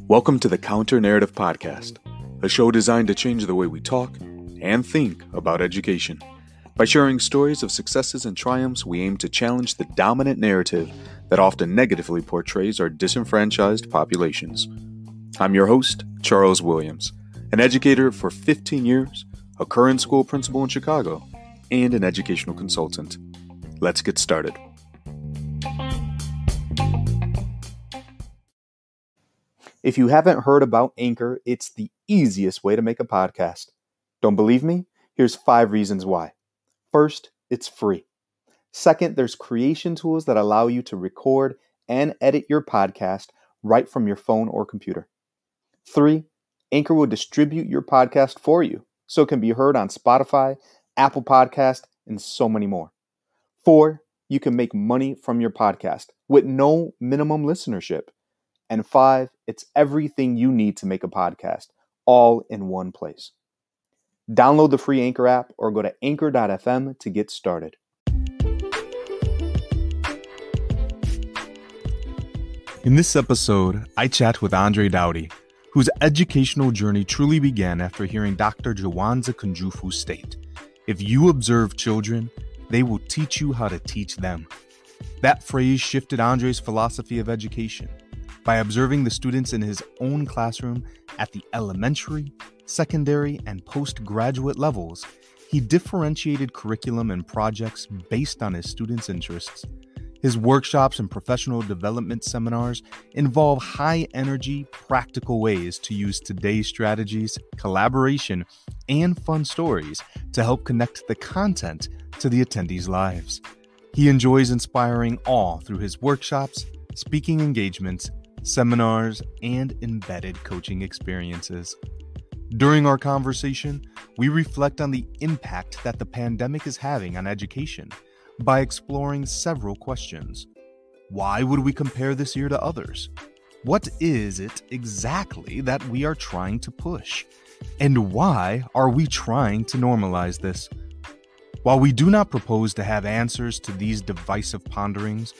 Welcome to the Counter Narrative Podcast, a show designed to change the way we talk and think about education. By sharing stories of successes and triumphs, we aim to challenge the dominant narrative that often negatively portrays our disenfranchised populations. I'm your host, Charles Williams, an educator for 15 years, a current school principal in Chicago, and an educational consultant. Let's get started. If you haven't heard about Anchor, it's the easiest way to make a podcast. Don't believe me? Here's 5 reasons why. First, it's free. Second, there's creation tools that allow you to record and edit your podcast right from your phone or computer. 3, Anchor will distribute your podcast for you, so it can be heard on Spotify, Apple Podcast, and so many more. 4, you can make money from your podcast with no minimum listenership. And 5, it's everything you need to make a podcast, all in one place. Download the free Anchor app or go to anchor.fm to get started. In this episode, I chat with Daughty, whose educational journey truly began after hearing Dr. Jawanza Kunjufu state, "If you observe children, they will teach you how to teach them." That phrase shifted Andre's philosophy of education. By observing the students in his own classroom at the elementary, secondary, and postgraduate levels, he differentiated curriculum and projects based on his students' interests. His workshops and professional development seminars involve high-energy, practical ways to use today's strategies, collaboration, and fun stories to help connect the content to the attendees' lives. He enjoys inspiring all through his workshops, speaking engagements, seminars, and embedded coaching experiences. During our conversation, we reflect on the impact that the pandemic is having on education by exploring several questions. Why would we compare this year to others? What is it exactly that we are trying to push? And why are we trying to normalize this? While we do not propose to have answers to these divisive ponderings,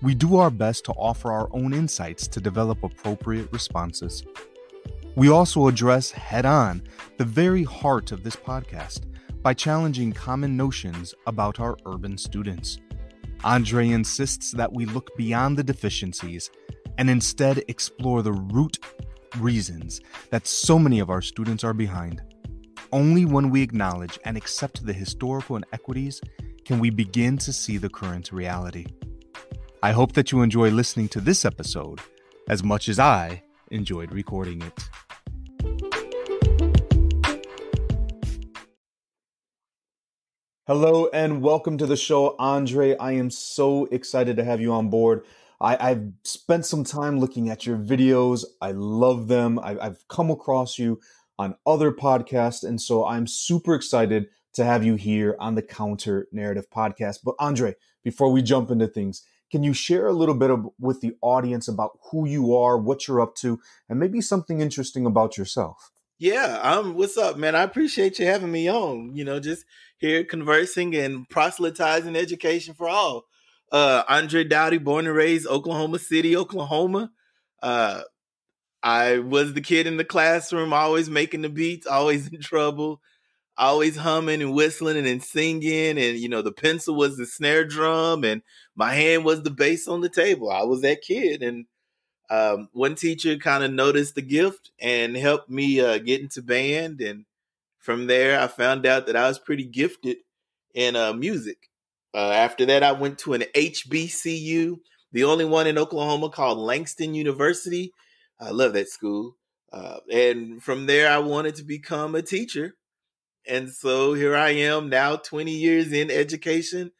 we do our best to offer our own insights to develop appropriate responses. We also address head-on the very heart of this podcast by challenging common notions about our urban students. Andre insists that we look beyond the deficiencies and instead explore the root reasons that so many of our students are behind. Only when we acknowledge and accept the historical inequities can we begin to see the current reality. I hope that you enjoy listening to this episode as much as I enjoyed recording it. Hello and welcome to the show, Andre. I am so excited to have you on board. I've spent some time looking at your videos. I love them. I've come across you on other podcasts, and so I'm super excited to have you here on the Counter Narrative Podcast. But Andre, before we jump into things, can you share a little bit with the audience about who you are, what you're up to, and maybe something interesting about yourself? Yeah, what's up, man? I appreciate you having me on. Just here conversing and proselytizing education for all. Andre Daughty, born and raised Oklahoma City, Oklahoma. I was the kid in the classroom, always making the beats, always in trouble, always humming and whistling and then singing. And, the pencil was the snare drum and my hand was the bass on the table. I was that kid. And one teacher kind of noticed the gift and helped me get into band. And from there, I found out that I was pretty gifted in music. After that, I went to an HBCU, the only one in Oklahoma, called Langston University. I love that school. And from there, I wanted to become a teacher. And so here I am now, 20 years in education,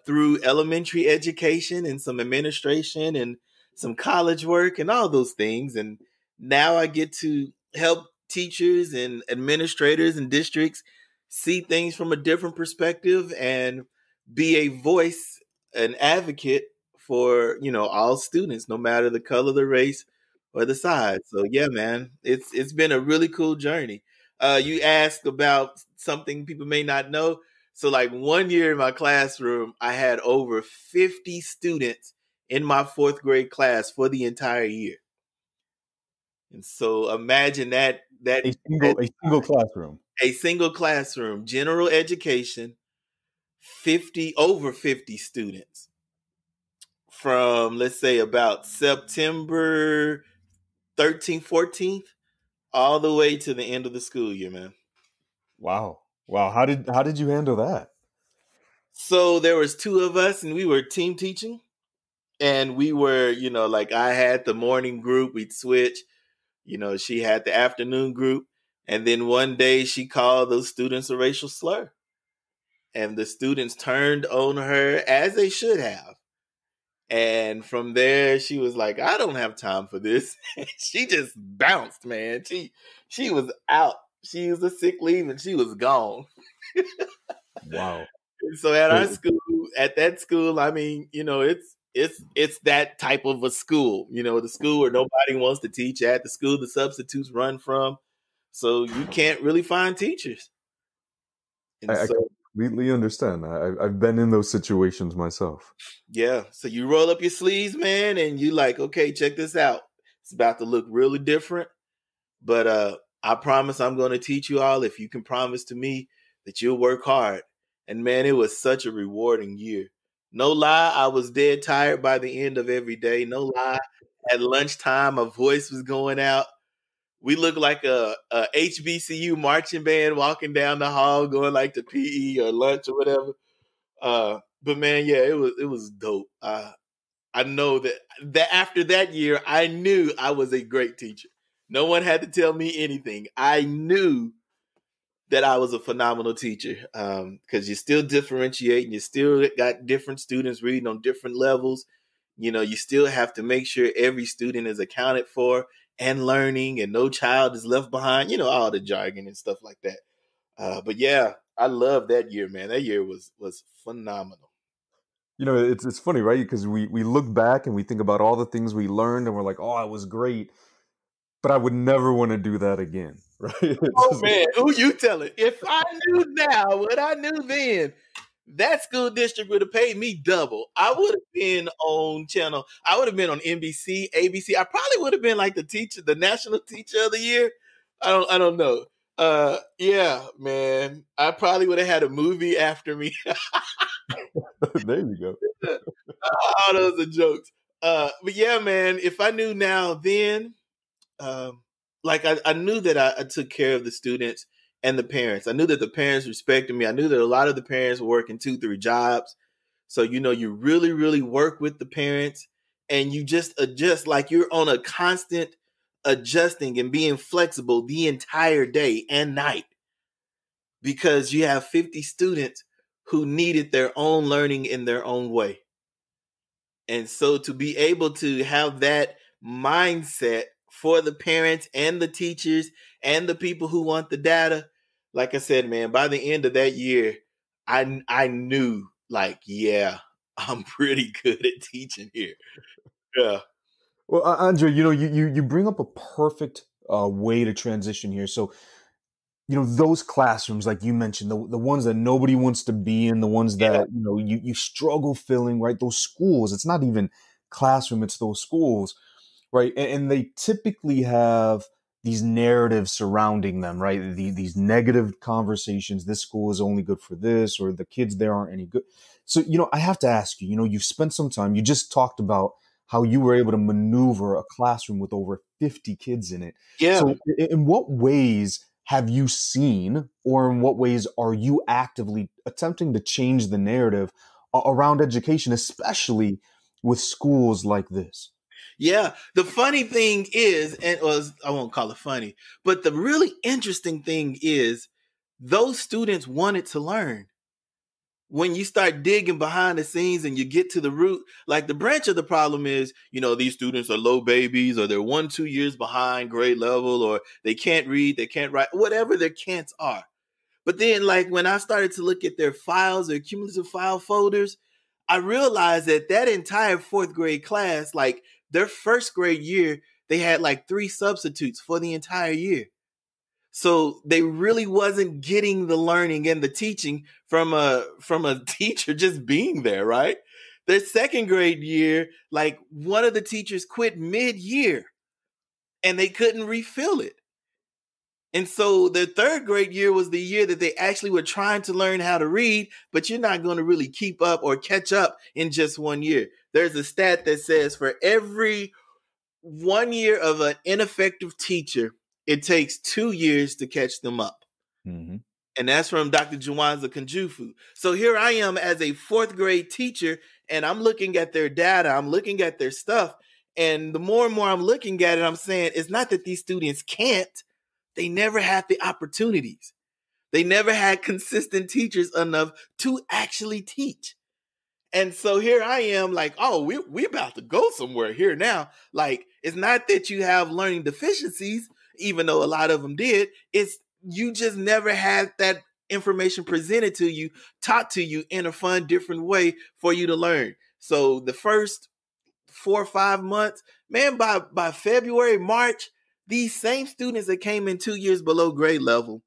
through elementary education and some administration and some college work and all those things. And now I get to help teachers and administrators and districts see things from a different perspective and be a voice, an advocate for, all students, no matter the color, the race, or the size. So yeah, man, it's been a really cool journey. You asked about something people may not know. So like one year in my classroom, I had over 50 students in my fourth grade class for the entire year. And so imagine A single classroom. a single classroom, general education, 50 students from, let's say, about September 13th, 14th, all the way to the end of the school year, man. Wow. Wow. How did you handle that? So there was two of us and we were team teaching, and we were, like I had the morning group, we'd switch, she had the afternoon group. And then one day she called those students a racial slur, and the students turned on her as they should have. And from there, she was like, "I don't have time for this." She just bounced, man. She was out. She was a sick leave, and she was gone. Wow. So at our So, school, at that school, I mean, it's that type of a school. The school where nobody wants to teach at, the school the substitutes run from. So you can't really find teachers. And I so completely understand. I've been in those situations myself. yeah, so you roll up your sleeves, man, and you like, okay, check this out. It's about to look really different, but I promise I'm going to teach you all if you can promise to me that you'll work hard. And man, it was such a rewarding year. No lie, I was dead tired by the end of every day. No lie, at lunchtime, my voice was going out. We looked like a HBCU marching band walking down the hall, going like to PE or lunch or whatever. But man, yeah, it was dope. I know that after that year, I knew I was a great teacher. No one had to tell me anything. I knew that I was a phenomenal teacher, because you still differentiate and you still got different students reading on different levels. You still have to make sure every student is accounted for and learning, and no child is left behind. All the jargon and stuff like that. But yeah, I love that year, man. That year was phenomenal. It's funny, right? Because we look back and we think about all the things we learned, and we're like, "Oh, it was great," but I would never want to do that again, right? It's Oh just man, who you telling? If I knew now what I knew then, that school district would have paid me double. I would have been on channel. I would have been on NBC, ABC. I probably would have been like the national teacher of the year. I don't know. Yeah, man. I probably would have had a movie after me. there you go. All those are jokes. But yeah, man, if I knew now then, um, like I knew that I took care of the students and the parents. I knew that the parents respected me. I knew that a lot of the parents were working 2, 3 jobs. So, you really, really work with the parents, and you just adjust, like you're on a constant adjusting and being flexible the entire day and night, because you have 50 students who needed their own learning in their own way. And so to be able to have that mindset for the parents and the teachers and the people who want the data, like I said, man, by the end of that year, I knew, like, yeah, I'm pretty good at teaching here. Yeah. Well, Andre, you bring up a perfect way to transition here. So, those classrooms, like you mentioned, the ones that nobody wants to be in, the ones Yeah. that you struggle filling, right? Those schools. It's not even classroom; it's those schools, right? And they typically have these narratives surrounding them, right? These negative conversations. This school is only good for this, or the kids there aren't any good. So, I have to ask you. You've spent some time. You just talked about how you were able to maneuver a classroom with over 50 kids in it. Yeah. So, in what ways have you seen, or in what ways are you actively attempting to change the narrative around education, especially with schools like this? Yeah. The funny thing is, and was I won't call it funny, but the really interesting thing is those students wanted to learn. When you start digging behind the scenes and you get to the root, like the branch of the problem is, these students are low babies, or they're 1, 2 years behind grade level, or they can't read, they can't write, whatever their cants are. But then, like, when I started to look at their files, their cumulative file folders, I realized that entire fourth grade class, like their first grade year, they had like 3 substitutes for the entire year. So they really wasn't getting the learning and the teaching from a teacher just being there, right? Their second grade year, like one of the teachers quit mid-year and they couldn't refill it. And so their third grade year was the year that they actually were trying to learn how to read, but you're not going to really keep up or catch up in just 1 year. There's a stat that says for every 1 year of an ineffective teacher, it takes 2 years to catch them up. Mm-hmm. And that's from Dr. Jawanza Kunjufu. So here I am as a fourth grade teacher, and I'm looking at their data, I'm looking at their stuff. And the more and more I'm looking at it, I'm saying it's not that these students can't, they never had the opportunities. They never had consistent teachers enough to actually teach. And so here I am like, oh, we about to go somewhere here now. Like, it's not that you have learning deficiencies, even though a lot of them did. It's you just never had that information presented to you, taught to you in a fun, different way for you to learn. So the first 4 or 5 months, man, by February, March, these same students that came in 2 years below grade level,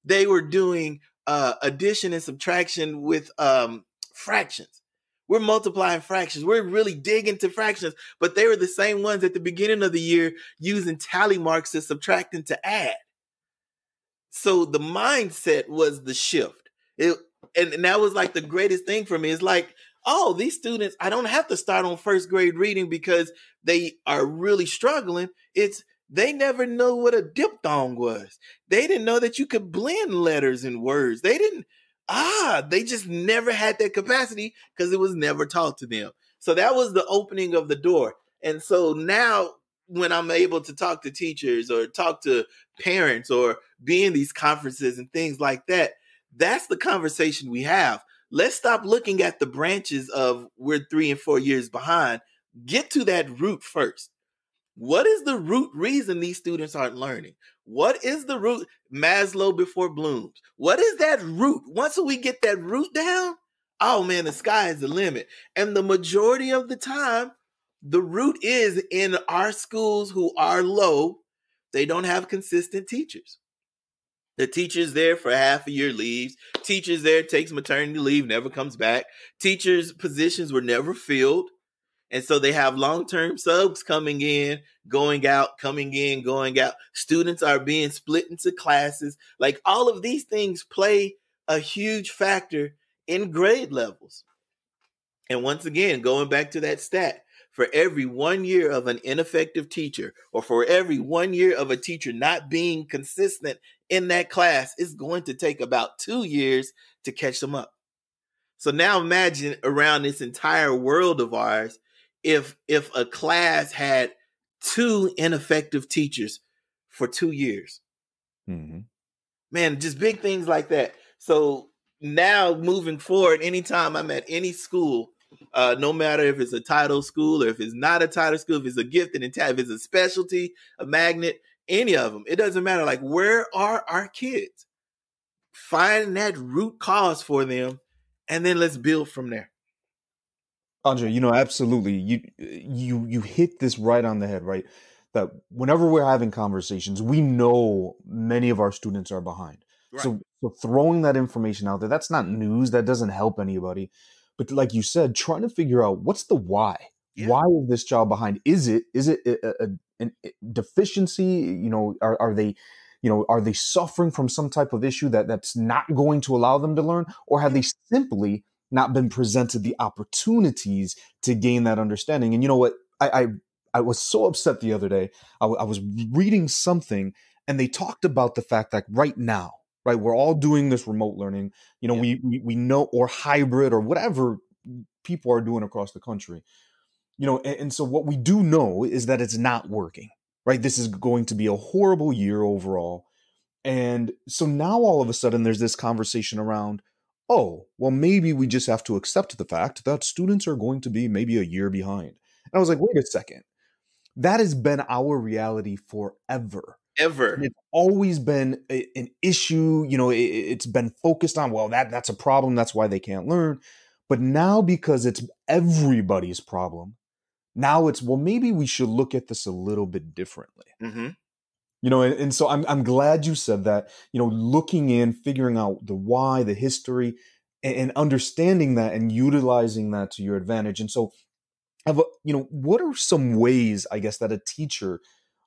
they were doing addition and subtraction with fractions. We're multiplying fractions. We're really digging to fractions, but they were the same ones at the beginning of the year using tally marks to subtract and to add. So the mindset was the shift. And that was like the greatest thing for me. It's like, oh, these students, I don't have to start on first grade reading because they are really struggling. It's they never know what a diphthong was. They didn't know that you could blend letters and words. They just never had that capacity because it was never taught to them. So that was the opening of the door. And so now when I'm able to talk to teachers or talk to parents or be in these conferences and things like that, that's the conversation we have. Let's stop looking at the branches of we're 3 and 4 years behind. Get to that root first. What is the root reason these students aren't learning? What is the root? Maslow before Bloom's. What is that root? Once we get that root down, oh man, the sky is the limit. And the majority of the time, the root is in our schools who are low. They don't have consistent teachers. The teacher's there for half a year, leaves. Teacher's there, takes maternity leave, never comes back. Teachers' positions were never filled. And so they have long-term subs coming in, going out, coming in, going out. Students are being split into classes. Like all of these things play a huge factor in grade levels. And once again, going back to that stat, for every 1 year of an ineffective teacher, or for every 1 year of a teacher not being consistent in that class, it's going to take about 2 years to catch them up. So now imagine around this entire world of ours, if a class had 2 ineffective teachers for 2 years. Mm-hmm. Man, just big things like that. So now moving forward, anytime I'm at any school, no matter if it's a title school or if it's not a title school, if it's a gifted and if it's a specialty, a magnet, any of them, it doesn't matter. Like, where are our kids? Find that root cause for them, and then let's build from there. Andre, absolutely. You hit this right on the head, right? That whenever we're having conversations, we know many of our students are behind. Right. So throwing that information out there, that's not news. That doesn't help anybody. But like you said, trying to figure out what's the why. Yeah. Why is this child behind? Is it a deficiency? Are they suffering from some type of issue that's not going to allow them to learn, or have they simply not been presented the opportunities to gain that understanding? And you know what? I was so upset the other day. I was reading something, and they talked about the fact that right now, right, we're all doing this remote learning. We know, or hybrid, or whatever people are doing across the country. And so what we do know is that it's not working. Right, this is going to be a horrible year overall. And so now all of a sudden there's this conversation around, oh, well, maybe we just have to accept the fact that students are going to be maybe a year behind. And I was like, wait a second. That has been our reality forever. Ever. And it's always been an issue. It's been focused on, well, that's a problem. That's why they can't learn. But now, because it's everybody's problem, now it's, well, maybe we should look at this a little bit differently. Mm-hmm. And so I'm glad you said that. Looking in, figuring out the why, the history, and understanding that and utilizing that to your advantage. And so, what are some ways, I guess, that a teacher,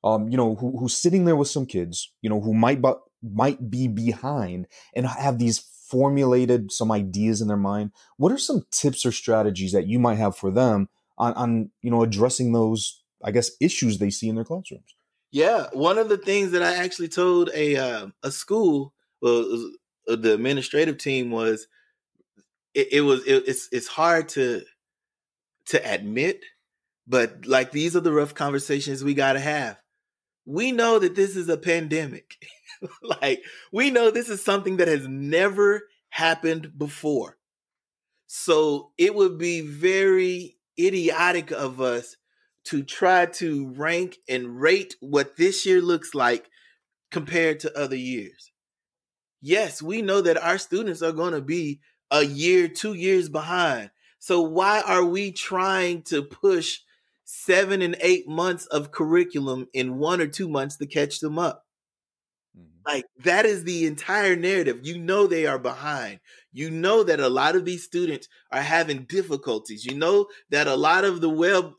who's sitting there with some kids, who might be behind and have these formulated some ideas in their mind. What are some tips or strategies that you might have for them on addressing those, I guess, issues they see in their classrooms? Yeah, one of the things that I actually told a school, well, the administrative team was, it's hard to admit, but like these are the rough conversations we got to have. We know that this is a pandemic. Like, we know this is something that has never happened before. So it would be very idiotic of us to try to rank and rate what this year looks like compared to other years. Yes, we know that our students are going to be a year, 2 years behind. So why are we trying to push 7 and 8 months of curriculum in 1 or 2 months to catch them up? Like, that is the entire narrative. You know they are behind. You know that a lot of these students are having difficulties. You know that a lot of the web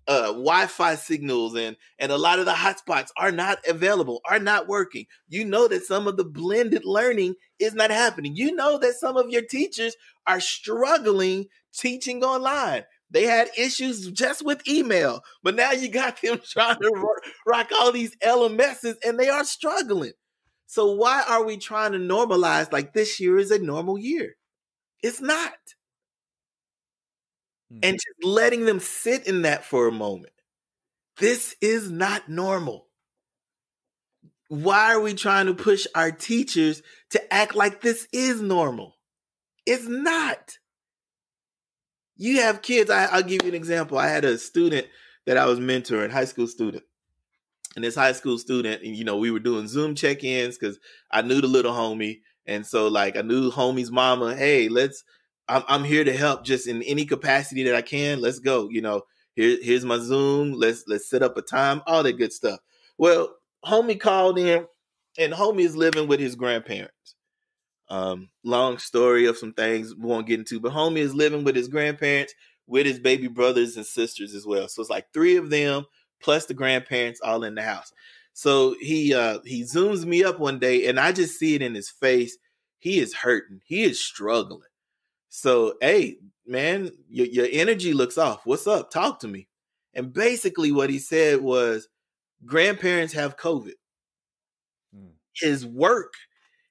Wi-Fi signals and a lot of the hotspots are not available, are not working. You know that some of the blended learning is not happening. You know that some of your teachers are struggling teaching online. They had issues just with email, but now you got them trying to rock all these LMSs and they are struggling. So why are we trying to normalize like this year is a normal year? It's not. And just letting them sit in that for a moment. This is not normal. Why are we trying to push our teachers to act like this is normal? It's not. You have kids. I'll give you an example. I had a student that I was mentoring, high school student. And this high school student, and we were doing Zoom check-ins because I knew the little homie. And so like I knew homie's mama, hey, I'm here to help just in any capacity that I can. Let's go. Here's my Zoom. Let's set up a time, all that good stuff. Well, homie called in and homie is living with his grandparents. Long story of some things we won't get into, but homie is living with his grandparents with his baby brothers and sisters as well. So it's like 3 of them plus the grandparents all in the house. So he zooms me up one day and I just see it in his face. He is hurting. He is struggling. So, hey, man, your energy looks off. What's up? Talk to me. And basically what he said was grandparents have COVID. His work,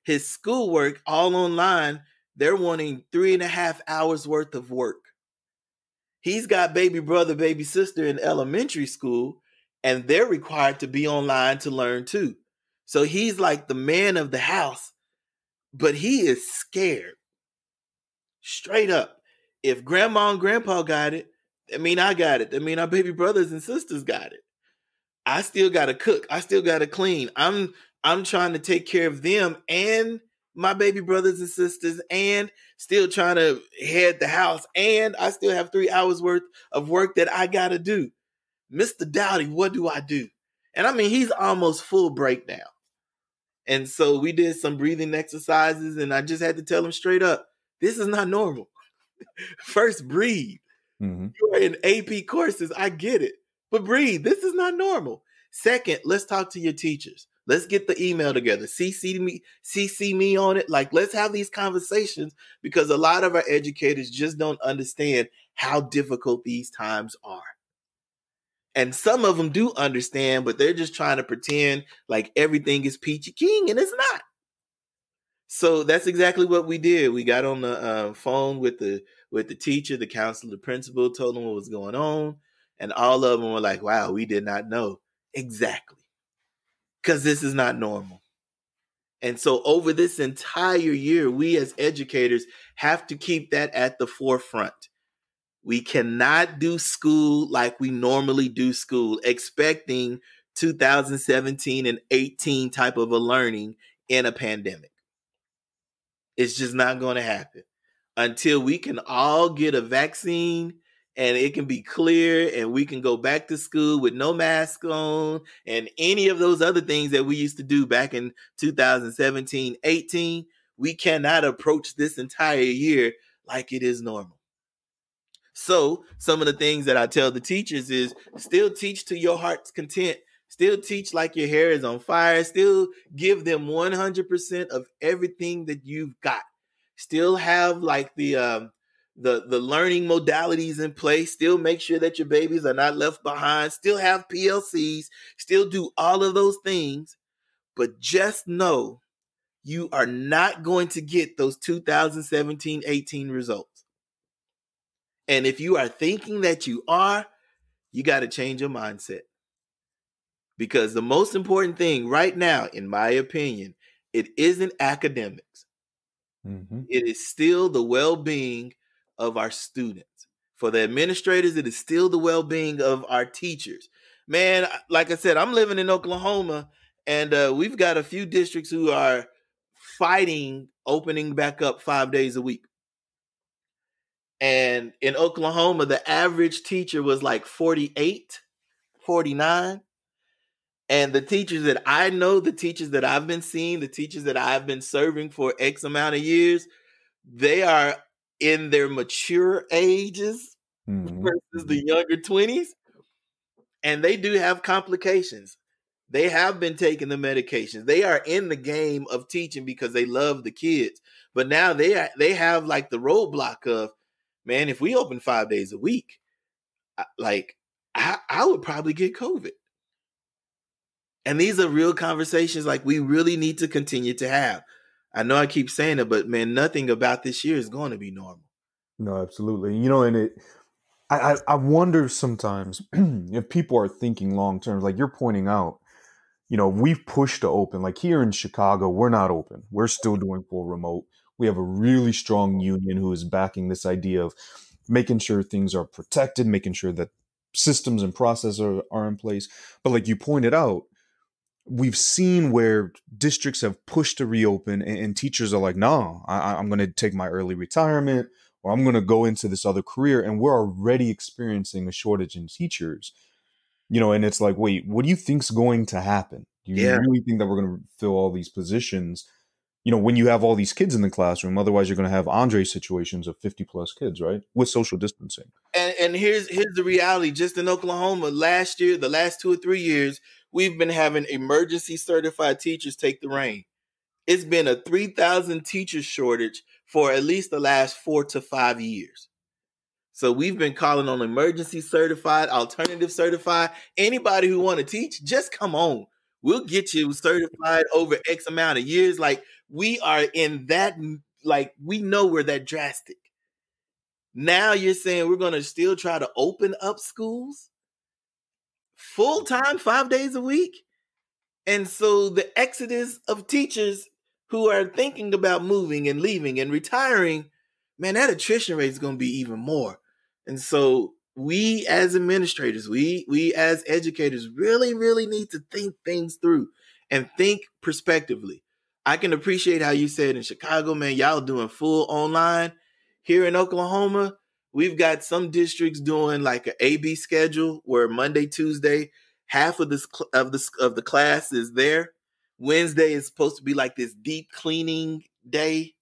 his schoolwork, all online, they're wanting 3.5 hours worth of work. He's got baby brother, baby sister in elementary school, and they're required to be online to learn too. So he's like the man of the house, but he is scared. Straight up. If grandma and grandpa got it, I mean, I got it. I mean, our baby brothers and sisters got it. I still got to cook. I still got to clean. I'm trying to take care of them and my baby brothers and sisters and still trying to head the house. And I still have 3 hours worth of work that I got to do. Mr. Doughty, what do I do? And I mean, he's almost full breakdown. And so we did some breathing exercises and I just had to tell him straight up, this is not normal. First, breathe. You are in AP courses. I get it. But breathe. This is not normal. Second, let's talk to your teachers. Let's get the email together. CC me on it. Like, let's have these conversations because a lot of our educators just don't understand how difficult these times are. And some of them do understand, but they're just trying to pretend like everything is peachy keen, and it's not. So that's exactly what we did. We got on the phone with the teacher, the counselor, the principal, told them what was going on. And all of them were like, wow, we did not know. Exactly. Because this is not normal. And so over this entire year, we as educators have to keep that at the forefront. We cannot do school like we normally do school, expecting 2017 and 18 type of a learning in a pandemic. It's just not going to happen until we can all get a vaccine and it can be clear and we can go back to school with no mask on and any of those other things that we used to do back in 2017, 18, we cannot approach this entire year like it is normal. So some of the things that I tell the teachers is still teach to your heart's content. Still teach like your hair is on fire. Still give them 100% of everything that you've got. Still have like the learning modalities in place. Still make sure that your babies are not left behind. Still have PLCs. Still do all of those things. But just know you are not going to get those 2017-18 results. And if you are thinking that you are, you got to change your mindset. Because the most important thing right now, in my opinion, it isn't academics. Mm-hmm. It is still the well-being of our students. For the administrators, it is still the well-being of our teachers. Man, like I said, I'm living in Oklahoma, and we've got a few districts who are fighting opening back up 5 days a week. And in Oklahoma, the average teacher was like 48, 49. And the teachers that I know, the teachers that I've been seeing, the teachers that I've been serving for X amount of years, they are in their mature ages versus the younger 20s. And they do have complications. They have been taking the medications. They are in the game of teaching because they love the kids. But now they have like the roadblock of, man, if we open 5 days a week, I would probably get COVID. And these are real conversations like we really need to continue to have. I know I keep saying it, but man, nothing about this year is going to be normal. No, absolutely. And I wonder sometimes if people are thinking long term, like you're pointing out, we've pushed to open. Like here in Chicago, we're not open. We're still doing full remote. We have a really strong union who is backing this idea of making sure things are protected, making sure that systems and processes are in place. But like you pointed out, we've seen where districts have pushed to reopen and teachers are like, no, I'm going to take my early retirement or I'm going to go into this other career. And we're already experiencing a shortage in teachers, and it's like, wait, what do you think's going to happen? Do you really think that we're going to fill all these positions, when you have all these kids in the classroom? Otherwise, you're going to have Andre situations of 50 plus kids, right? With social distancing. And here's the reality. Just in Oklahoma, last year, the last 2 or 3 years, we've been having emergency certified teachers take the reign. It's been a 3,000 teacher shortage for at least the last 4 to 5 years. So we've been calling on emergency certified, alternative certified. Anybody who want to teach, just come on. We'll get you certified over X amount of years. Like we are in that, like we know we're that drastic. Now you're saying we're going to still try to open up schools full time, 5 days a week. And so the exodus of teachers who are thinking about moving and leaving and retiring, man, that attrition rate is going to be even more. And so we as administrators, we as educators really, really need to think things through and think prospectively. I can appreciate how you said in Chicago, man, y'all doing full online. Here in Oklahoma, we've got some districts doing like an A-B schedule where Monday, Tuesday, half of the class is there. Wednesday is supposed to be like this deep cleaning day.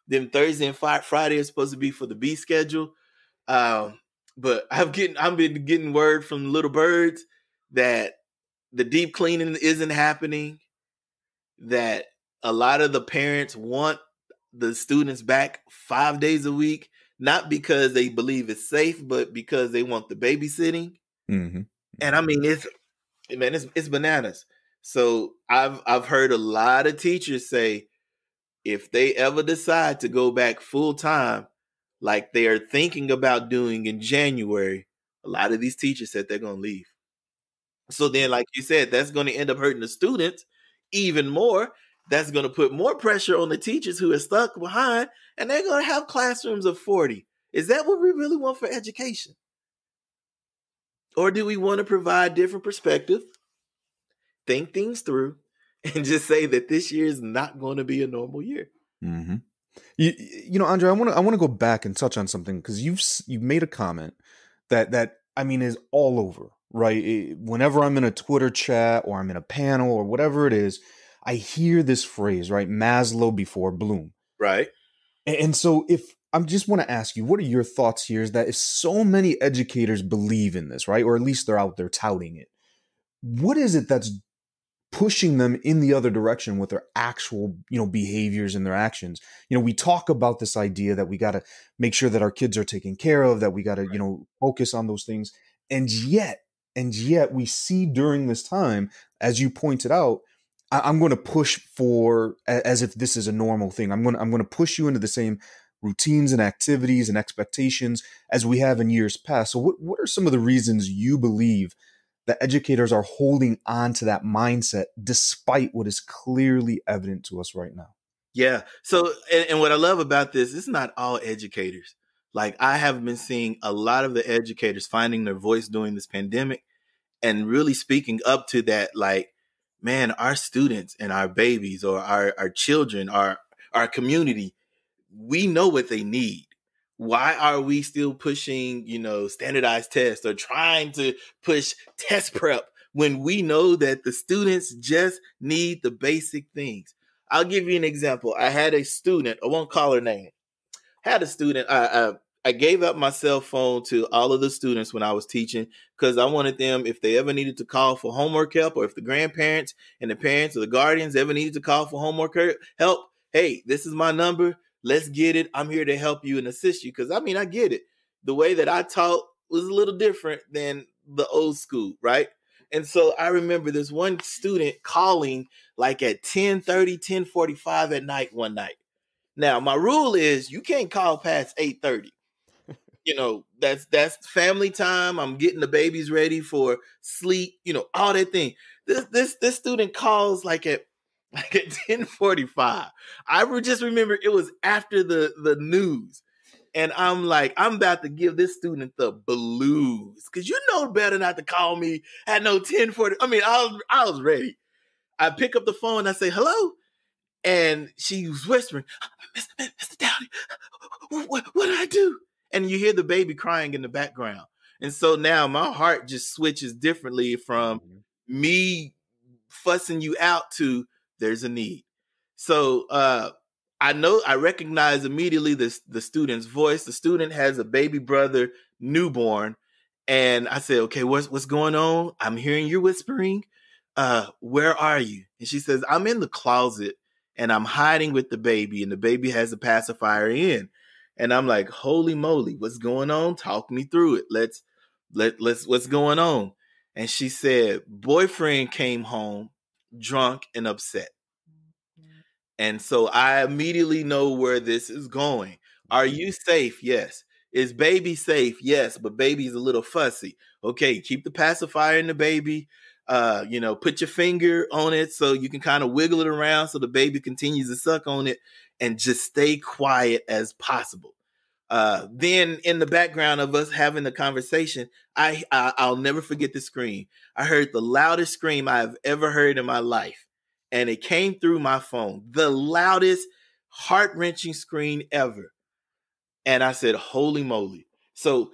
Then Thursday and Friday is supposed to be for the B schedule. But I've been getting word from little birds that the deep cleaning isn't happening. That a lot of the parents want the students back 5 days a week, not because they believe it's safe, but because they want the babysitting. Mm-hmm. And I mean, it's bananas. So I've heard a lot of teachers say if they ever decide to go back full time, like they are thinking about doing in January, a lot of these teachers said they're going to leave. So then, like you said, that's going to end up hurting the students even more. That's going to put more pressure on the teachers who are stuck behind, and they're going to have classrooms of 40. Is that what we really want for education? Or do we want to provide different perspective, think things through, and just say that this year is not going to be a normal year? Mm-hmm. Andre, I want to go back and touch on something because you've made a comment that I mean is all over, right? Whenever I'm in a Twitter chat or I'm in a panel or whatever it is, I hear this phrase, right? Maslow before Bloom. Right. And so if I just want to ask you, what are your thoughts here? Is that if so many educators believe in this, right? Or at least they're out there touting it, what is it that's pushing them in the other direction with their actual, behaviors and their actions? We talk about this idea that we got to make sure that our kids are taken care of, that we got to, focus on those things. And yet we see during this time, as you pointed out, I'm going to push for as if this is a normal thing. I'm going to push you into the same routines and activities and expectations as we have in years past. So what are some of the reasons you believe that educators are holding on to that mindset despite what is clearly evident to us right now? Yeah. So, and what I love about this, it's not all educators. Like, I have been seeing a lot of the educators finding their voice during this pandemic and really speaking up to that. Like, man, our students and our babies or our children, our community, we know what they need. Why are we still pushing, standardized tests or trying to push test prep when we know that the students just need the basic things? I'll give you an example. I had a student, I won't call her name, had a student. I gave up my cell phone to all of the students when I was teaching because I wanted them, if they ever needed to call for homework help, or if the grandparents and the parents or the guardians ever needed to call for homework help, hey, this is my number. Let's get it. I'm here to help you and assist you. Because, I get it. The way that I taught was a little different than the old school, right? And so I remember this one student calling like at 10:30, 10:45 at night one night. Now, my rule is you can't call past 8:30. That's family time. I'm getting the babies ready for sleep, all that thing. This student calls like at 10:45. I just remember it was after the news. And I'm like, I'm about to give this student the blues. Cause you know better not to call me at no 10:40. I was ready. I pick up the phone and I say, hello. And she was whispering, Mr. Daughty, what did I do? And you hear the baby crying in the background. And so now my heart just switches differently from me fussing you out to there's a need. So I recognize immediately the student's voice. The student has a baby brother, newborn. And I said, okay, what's going on? I'm hearing you whispering. Where are you? And she says, I'm in the closet and I'm hiding with the baby, and the baby has a pacifier in. And I'm like, holy moly, what's going on? Talk me through it. Let's what's going on? And she said, boyfriend came home drunk and upset. And so I immediately know where this is going. Are you safe? Yes. Is baby safe? Yes, but baby's a little fussy. Okay, keep the pacifier in the baby. Put your finger on it so you can kind of wiggle it around so the baby continues to suck on it, and just stay quiet as possible. Then in the background of us having the conversation, I'll never forget the scream. I heard the loudest scream I've ever heard in my life. And it came through my phone, the loudest, heart-wrenching scream ever. And I said, holy moly. So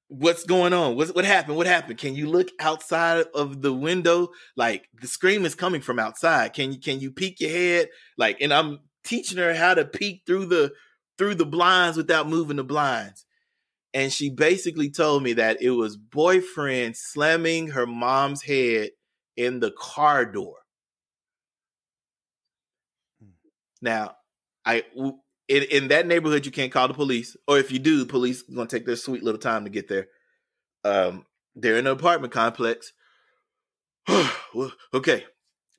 what's going on? What happened? What happened? Can you look outside of the window? Like, the scream is coming from outside. Can you peek your head? Like, and I'm teaching her how to peek through the blinds without moving the blinds. And she basically told me that it was boyfriend slamming her mom's head in the car door. Now, in that neighborhood, you can't call the police, or if you do, the police are going to take their sweet little time to get there. They're in an apartment complex. Okay,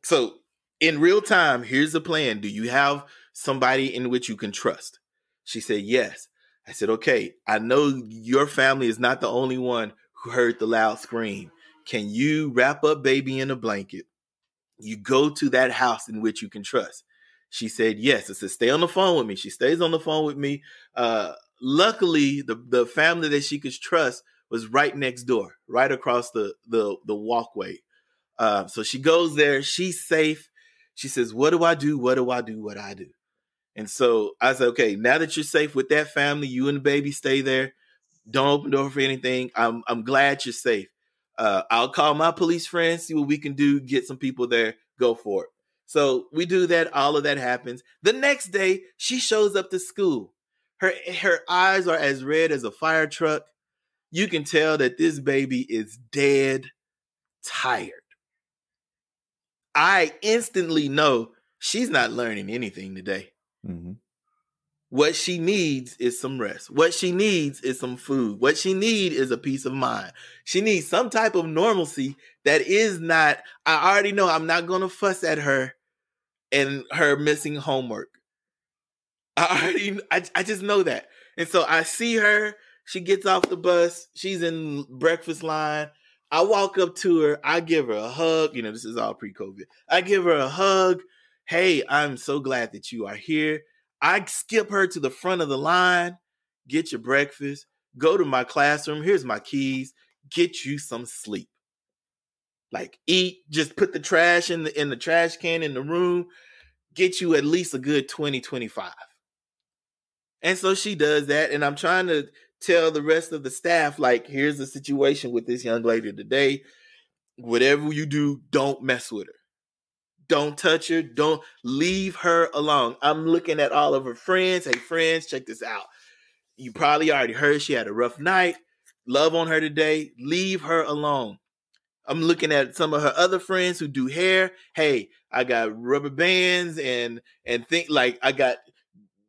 so in real time, here's the plan. Do you have somebody in which you can trust? She said, yes. I said, okay, I know your family is not the only one who heard the loud scream. Can you wrap up baby in a blanket? You go to that house in which you can trust. She said, yes. I said, stay on the phone with me. She stays on the phone with me. Luckily, the family that she could trust was right next door, right across the walkway. So she goes there. She's safe. She says, what do I do? What do I do? What do I do? And so I said, okay, now that you're safe with that family, you and the baby stay there. Don't open the door for anything. I'm glad you're safe. I'll call my police friends, see what we can do, get some people there, go for it. So we do that. All of that happens. The next day, she shows up to school. Her eyes are as red as a fire truck. You can tell that this baby is dead tired. I instantly know she's not learning anything today. Mm-hmm. What she needs is some rest. What she needs is some food. What she needs is a peace of mind. She needs some type of normalcy that is not, I already know I'm not going to fuss at her and her missing homework. I just know that. And so I see her, she gets off the bus, she's in breakfast line. I walk up to her, I give her a hug. You know, this is all pre-COVID. I give her a hug. Hey, I'm so glad that you are here. I skip her to the front of the line, get your breakfast, go to my classroom. Here's my keys. Get you some sleep. Like eat, just put the trash in the trash can in the room. Get you at least a good 20, 25. And so she does that. And I'm trying to tell the rest of the staff, like, here's the situation with this young lady today. Whatever you do, don't mess with her. Don't touch her. Don't leave her alone. I'm looking at all of her friends. Hey, friends, check this out. You probably already heard she had a rough night. Love on her today. Leave her alone. I'm looking at some of her other friends who do hair. Hey, I got rubber bands and think like I got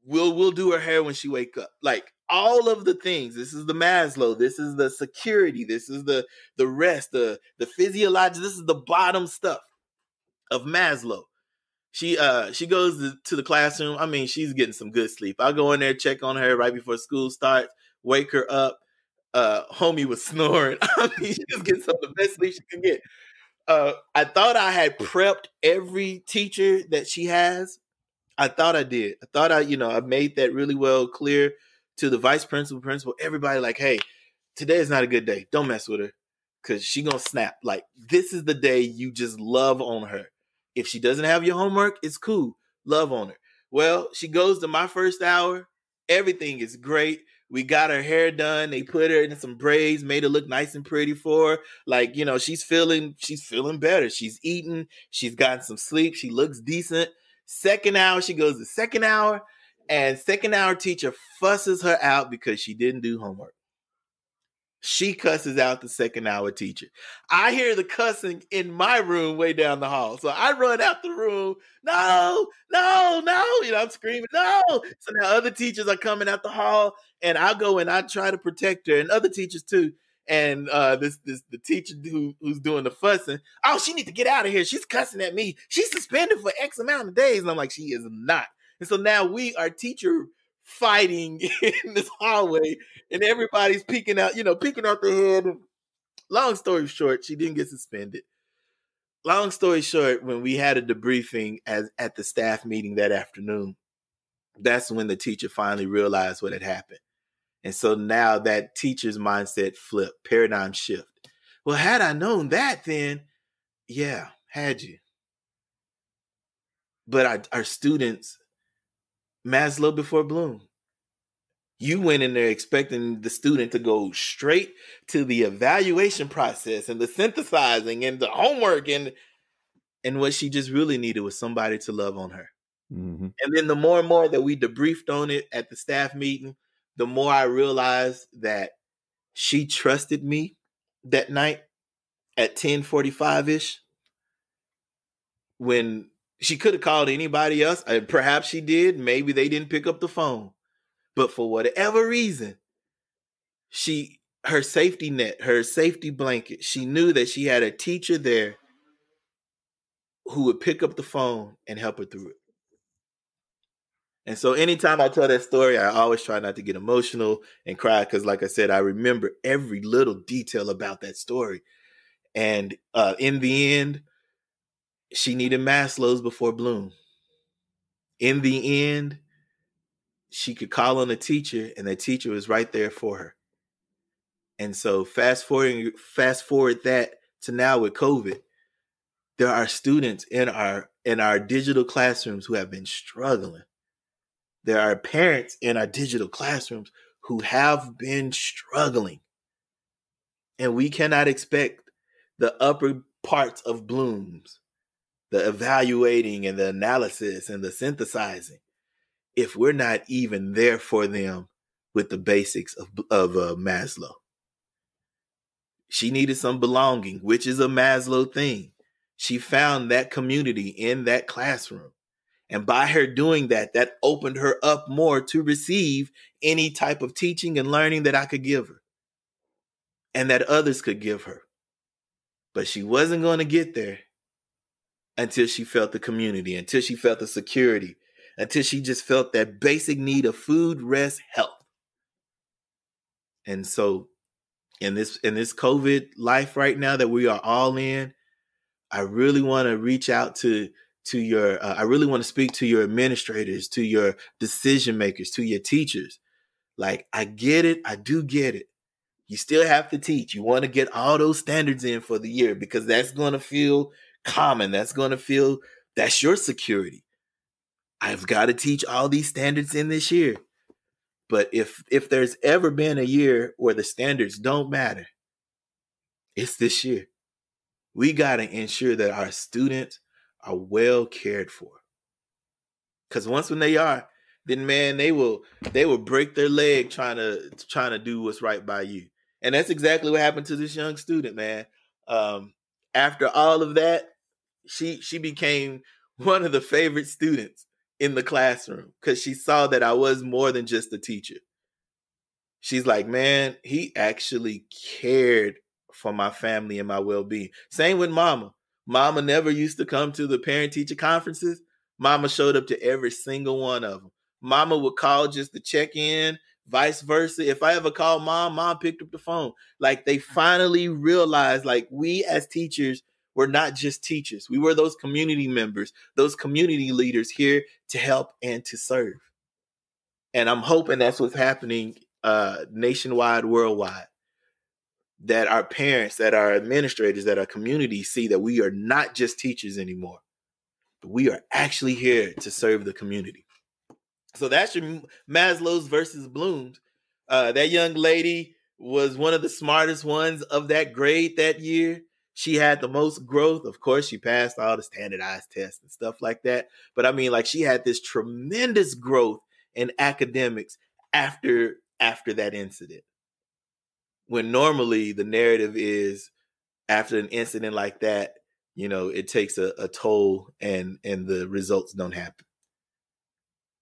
we'll do her hair when she wake up. Like all of the things. This is the Maslow. This is the security. This is the rest, the physiological. This is the bottom stuff of Maslow. She goes to the classroom. I mean, she's getting some good sleep. I'll go in there, check on her right before school starts, wake her up. Homie was snoring. I mean, she was getting some of the best sleep she could get. I thought I had prepped every teacher that she has. I thought I did. I thought I made that really well clear to the vice principal, everybody like, hey, today is not a good day. Don't mess with her because she gonna snap. Like, this is the day you just love on her. If she doesn't have your homework, it's cool. Love on her. Well, she goes to my first hour. Everything is great. We got her hair done. They put her in some braids, made her look nice and pretty for her. Like, she's feeling better. She's eating. She's gotten some sleep. She looks decent. Second hour, she goes to second hour, and second hour teacher fusses her out because she didn't do homework. She cusses out the second hour teacher. I hear the cussing in my room way down the hall. So I run out the room. No, no, no. I'm screaming, no. So now other teachers are coming out the hall, and I go and I try to protect her, and other teachers too. And the teacher who's doing the fussing, oh, she needs to get out of here. She's cussing at me. She's suspended for X amount of days. And I'm like, she is not. And so now we are teacher fighting in this hallway, and everybody's peeking out their head. Long story short, she didn't get suspended. Long story short, when we had a debriefing at the staff meeting that afternoon, that's when the teacher finally realized what had happened. And so now that teacher's mindset flipped, paradigm shift. Well, had I known that then, yeah, had you. But our students, Maslow before Bloom. You went in there expecting the student to go straight to the evaluation process and the synthesizing and the homework. And what she just really needed was somebody to love on her. Mm-hmm. And then the more and more that we debriefed on it at the staff meeting, the more I realized that she trusted me that night at 10:45-ish when she could have called anybody else. Perhaps she did. Maybe they didn't pick up the phone. But for whatever reason, her safety net, her safety blanket, she knew that she had a teacher there who would pick up the phone and help her through it. And so anytime I tell that story, I always try not to get emotional and cry because, like I said, I remember every little detail about that story. And in the end, she needed Maslow's before Bloom. In the end, she could call on a teacher, and the teacher was right there for her. And so fast forward that to now with COVID, there are students in our digital classrooms who have been struggling. There are parents in our digital classrooms who have been struggling. And we cannot expect the upper parts of Bloom's, the evaluating and the analysis and the synthesizing, if we're not even there for them with the basics of Maslow. She needed some belonging, which is a Maslow thing. She found that community in that classroom. And by her doing that, that opened her up more to receive any type of teaching and learning that I could give her and that others could give her. But she wasn't going to get there until she felt the community, until she felt the security, until she just felt that basic need of food, rest, health. And so in this COVID life right now that we are all in, I really want to reach out to your, I really want to speak to your administrators, to your decision makers, to your teachers. Like, I get it. I do get it. You still have to teach. You want to get all those standards in for the year because that's going to feel common. That's going to feel, that's your security. I've got to teach all these standards in this year. But if there's ever been a year where the standards don't matter, it's this year. We got to ensure that our students are well cared for. Because once when they are, then man, they will break their leg trying to do what's right by you. And that's exactly what happened to this young student, man. After all of that, she became one of the favorite students in the classroom because she saw that I was more than just a teacher. She's like, man, he actually cared for my family and my well-being. Same with Mama. Mama never used to come to the parent-teacher conferences. Mama showed up to every single one of them. Mama would call just to check in, vice versa. If I ever called Mom picked up the phone. Like, they finally realized, like, we as teachers were not just teachers. We were those community members, those community leaders here to help and to serve. And I'm hoping that's what's happening nationwide, worldwide, that our parents, that our administrators, that our communities see that we are not just teachers anymore, but we are actually here to serve the community. So that's your Maslow's versus Bloom's. That young lady was one of the smartest ones of that grade that year. She had the most growth. Of course, she passed all the standardized tests and stuff like that. But I mean, like, she had this tremendous growth in academics after that incident. When normally the narrative is after an incident like that, you know, it takes a toll and the results don't happen.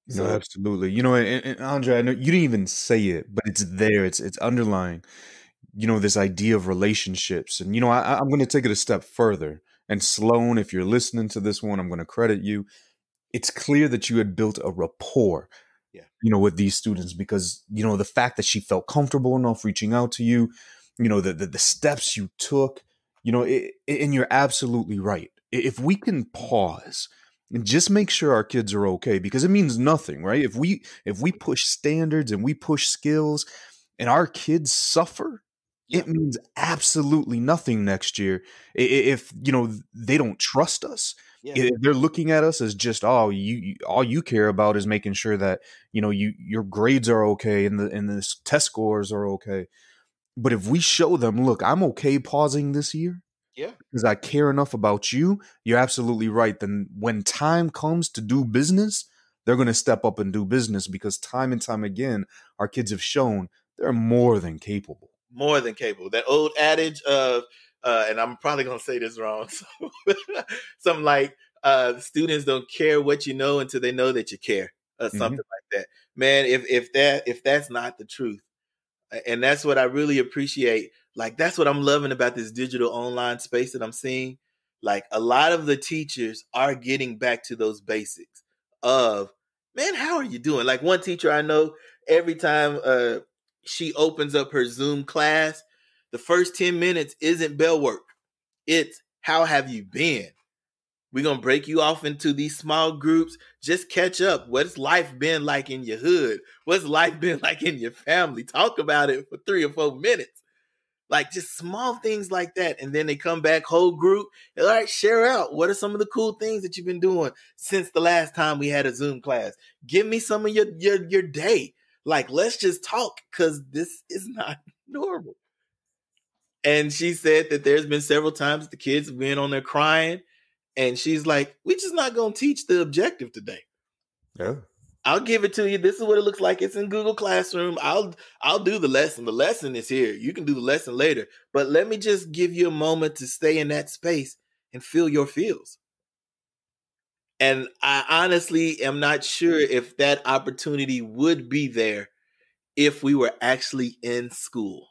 So, no, absolutely. You know, and Andre, I know you didn't even say it, but it's there. It's underlying, you know, this idea of relationships. And, you know, I'm going to take it a step further. And Sloan, if you're listening to this one, I'm going to credit you. It's clear that you had built a rapport, you know, with these students because, you know, the fact that she felt comfortable enough reaching out to you, you know, the steps you took, you know, and you're absolutely right. If we can pause and just make sure our kids are okay, because it means nothing, right? If we push standards and we push skills and our kids suffer, it means absolutely nothing next year. If, you know, they don't trust us, if they're looking at us as just, all you care about is making sure that, you know, your grades are okay and the test scores are okay. But if we show them, look, I'm okay pausing this year, because I care enough about you, you're absolutely right. Then when time comes to do business, they're going to step up and do business because time and time again, our kids have shown they're more than capable. More than capable. That old adage of, and I'm probably going to say this wrong, so something like, students don't care what you know until they know that you care, something like that. Man, if that's not the truth, and that's what I really appreciate. Like, that's what I'm loving about this digital online space that I'm seeing. Like, a lot of the teachers are getting back to those basics of, man, how are you doing? Like, one teacher I know, every time she opens up her Zoom class, the first 10 minutes isn't bell work. It's, how have you been? We're going to break you off into these small groups. Just catch up. What's life been like in your hood? What's life been like in your family? Talk about it for 3 or 4 minutes. Like, just small things like that. And then they come back, whole group. All right, share out. What are some of the cool things that you've been doing since the last time we had a Zoom class? Give me some of your day. Like, let's just talk because this is not normal. And she said that there's been several times the kids have been on there crying. And she's like, we're just not going to teach the objective today. Yeah. I'll give it to you. This is what it looks like. It's in Google Classroom. I'll do the lesson. The lesson is here. You can do the lesson later. But let me just give you a moment to stay in that space and feel your feels. And I honestly am not sure if that opportunity would be there if we were actually in school.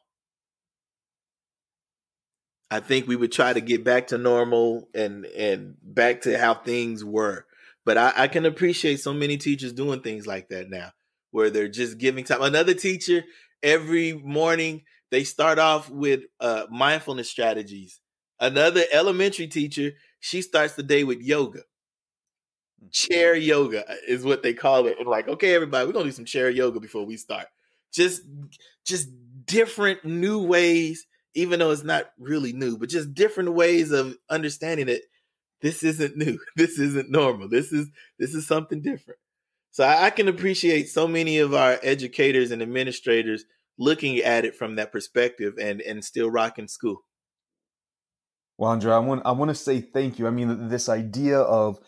I think we would try to get back to normal and back to how things were. But I can appreciate so many teachers doing things like that now, where they're just giving time. Another teacher, every morning, they start off with mindfulness strategies. Another elementary teacher, she starts the day with yoga. Chair yoga is what they call it. And like, okay, everybody, we're gonna do some chair yoga before we start. Just different new ways, even though it's not really new, but just different ways of understanding that this isn't new. This isn't normal. This is something different. So I can appreciate so many of our educators and administrators looking at it from that perspective and still rocking school. Well, Andre, I want to say thank you. I mean, this idea of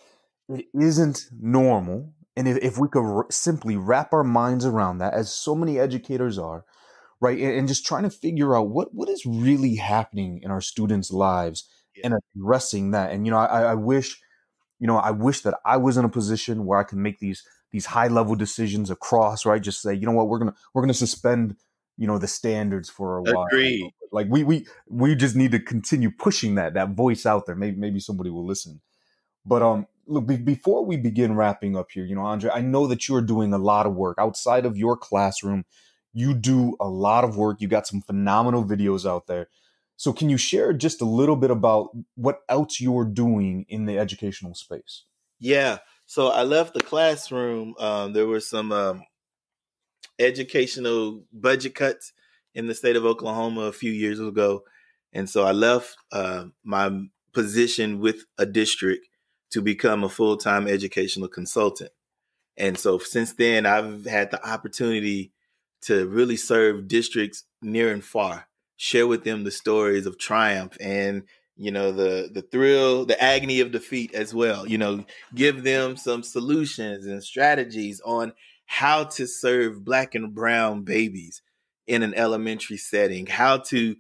it isn't normal, and if we could simply wrap our minds around that, as so many educators are, right, and just trying to figure out what is really happening in our students' lives Yeah. and addressing that. And I wish, I wish that I was in a position where I can make these high level decisions across, right? Just say, you know what, we're gonna suspend, the standards for a while. Agreed. Like we just need to continue pushing that voice out there. Maybe somebody will listen. But look, before we begin wrapping up here, Andre, I know that you are doing a lot of work outside of your classroom. You do a lot of work. You got some phenomenal videos out there. So can you share just a little bit about what else you're doing in the educational space? Yeah. So I left the classroom. There were some educational budget cuts in the state of Oklahoma a few years ago. And so I left my position with a district to become a full-time educational consultant. And so since then, I've had the opportunity to really serve districts near and far, share with them the stories of triumph and, the thrill, the agony of defeat as well, give them some solutions and strategies on how to serve Black and brown babies in an elementary setting, how to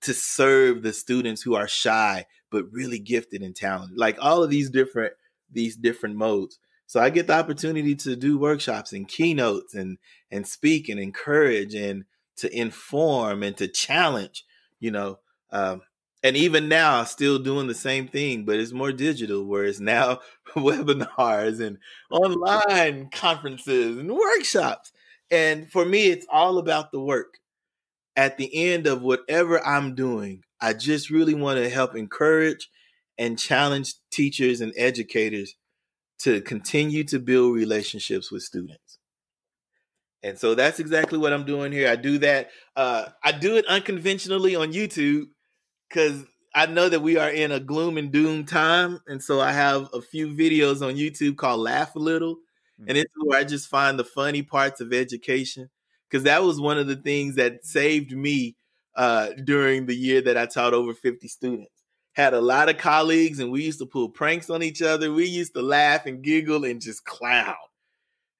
serve the students who are shy but really gifted and talented, like all of these different modes. So I get the opportunity to do workshops and keynotes and speak and encourage and to inform and to challenge, you know. And even now, still doing the same thing, but it's more digital, where it's now webinars and online conferences and workshops. And for me, it's all about the work. At the end of whatever I'm doing, I just really want to help encourage and challenge teachers and educators to continue to build relationships with students. And so that's exactly what I'm doing here. I do that. I do it unconventionally on YouTube because I know that we are in a gloom and doom time. And so I have a few videos on YouTube called Laugh a Little. And it's where I just find the funny parts of education. Because that was one of the things that saved me during the year that I taught over 50 students. Had a lot of colleagues and we used to pull pranks on each other. We used to laugh and giggle and just clown.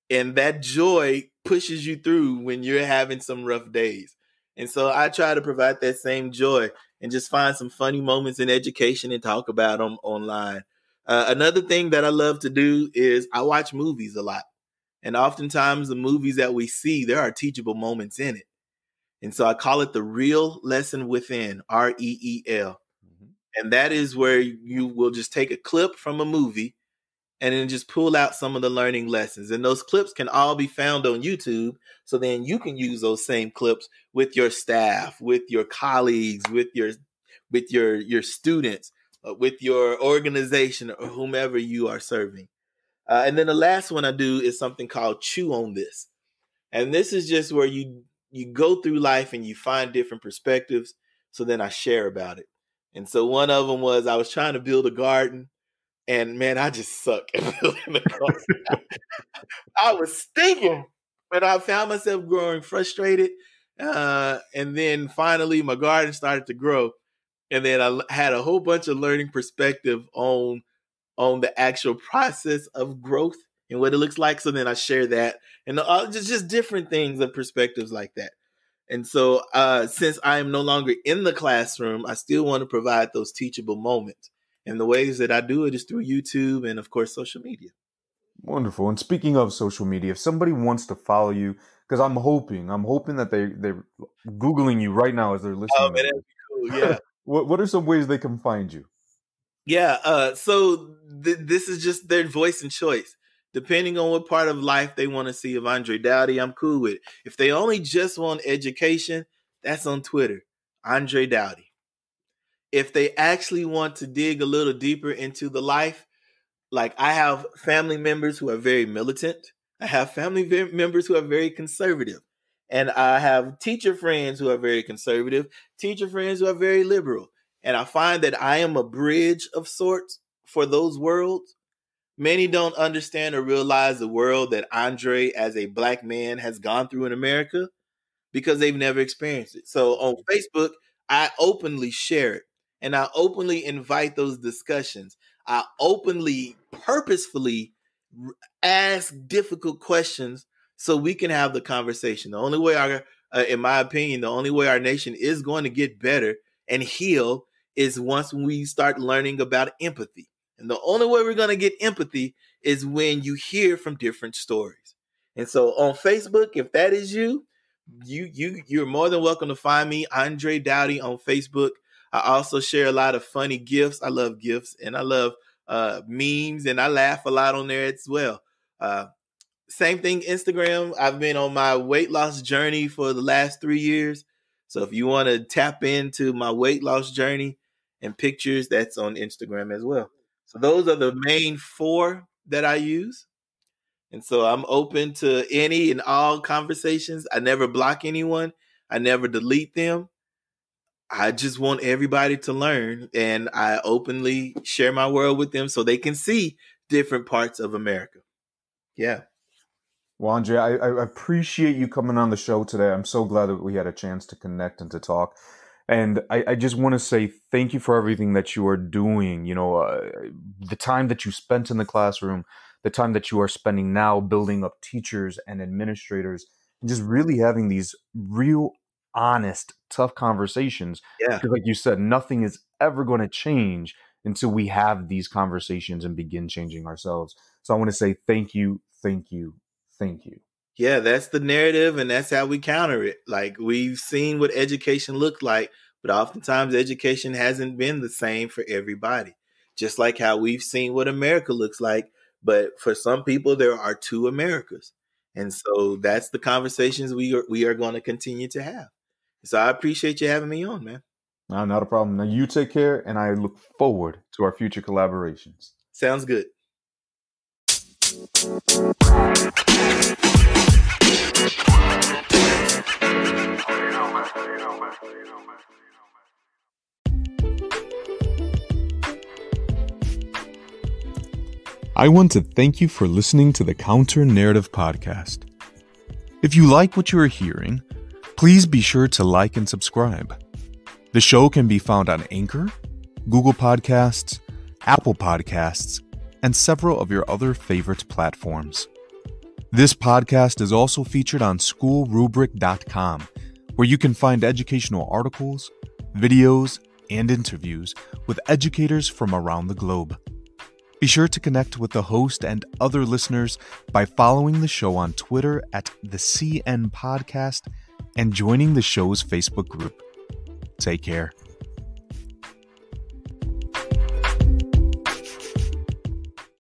And that joy pushes you through when you're having some rough days. And so I try to provide that same joy and just find some funny moments in education and talk about them online. Another thing that I love to do is I watch movies a lot. And oftentimes the movies that we see, there are teachable moments in it. And so I call it the real lesson within, REEL. And that is where you will just take a clip from a movie and then just pull out some of the learning lessons. And those clips can all be found on YouTube. So then you can use those same clips with your staff, with your colleagues, with your students, with your organization or whomever you are serving. And then the last one I do is something called Chew on This. And this is just where you go through life and you find different perspectives. So then I share about it. And so one of them was I was trying to build a garden. And man, I just suck at building a garden. I was stinking. But I found myself growing frustrated. And then finally my garden started to grow. And then I had a whole bunch of learning perspective on the actual process of growth and what it looks like. So then I share that and just different things and perspectives like that. And so since I am no longer in the classroom, I still want to provide those teachable moments. And the ways that I do it is through YouTube and, of course, social media. Wonderful. And speaking of social media, if somebody wants to follow you, because I'm hoping that they're Googling you right now as they're listening. Oh, man, that'd be cool. Yeah. What are some ways they can find you? Yeah. So this is just their voice and choice. Depending on what part of life they want to see of Andre Doughty, I'm cool with it. If they only just want education, that's on Twitter, Andre Doughty. If they actually want to dig a little deeper into the life, like I have family members who are very militant. I have family members who are very conservative. And I have teacher friends who are very conservative, teacher friends who are very liberal. And I find that I am a bridge of sorts for those worlds. Many don't understand or realize the world that Andre, as a Black man, has gone through in America because they've never experienced it. So on Facebook, I openly share it and I openly invite those discussions. I openly, purposefully ask difficult questions so we can have the conversation. The only way in my opinion, the only way our nation is going to get better and heal is once we start learning about empathy. And the only way we're going to get empathy is when you hear from different stories. And so on Facebook, if that is you're more than welcome to find me, Andre Doughty, on Facebook. I also share a lot of funny GIFs. I love GIFs and I love memes, and I laugh a lot on there as well. Same thing, Instagram. I've been on my weight loss journey for the last 3 years. So if you want to tap into my weight loss journey and pictures, that's on Instagram as well. So those are the main 4 that I use. And so I'm open to any and all conversations. I never block anyone. I never delete them. I just want everybody to learn, and I openly share my world with them so they can see different parts of America. Yeah. Well, Andre, I appreciate you coming on the show today. I'm so glad that we had a chance to connect and to talk. And I just want to say thank you for everything that you are doing. You know, the time that you spent in the classroom, the time that you are spending now building up teachers and administrators, and just really having these real, honest, tough conversations. Yeah. Because like you said, nothing is ever going to change until we have these conversations and begin changing ourselves. So I want to say thank you, thank you, thank you. Yeah, that's the narrative, and that's how we counter it. Like, we've seen what education looked like, but oftentimes education hasn't been the same for everybody. Just like how we've seen what America looks like, but for some people there are 2 Americas. And so that's the conversations we are going to continue to have. So I appreciate you having me on, man. No, not a problem. Now you take care, and I look forward to our future collaborations. Sounds good. I want to thank you for listening to the Counter Narrative Podcast. If you like what you are hearing, please be sure to like and subscribe. The show can be found on Anchor, Google Podcasts, Apple Podcasts, and several of your other favorite platforms. This podcast is also featured on schoolrubric.com, where you can find educational articles, videos, and interviews with educators from around the globe. Be sure to connect with the host and other listeners by following the show on Twitter at the CN Podcast and joining the show's Facebook group. Take care.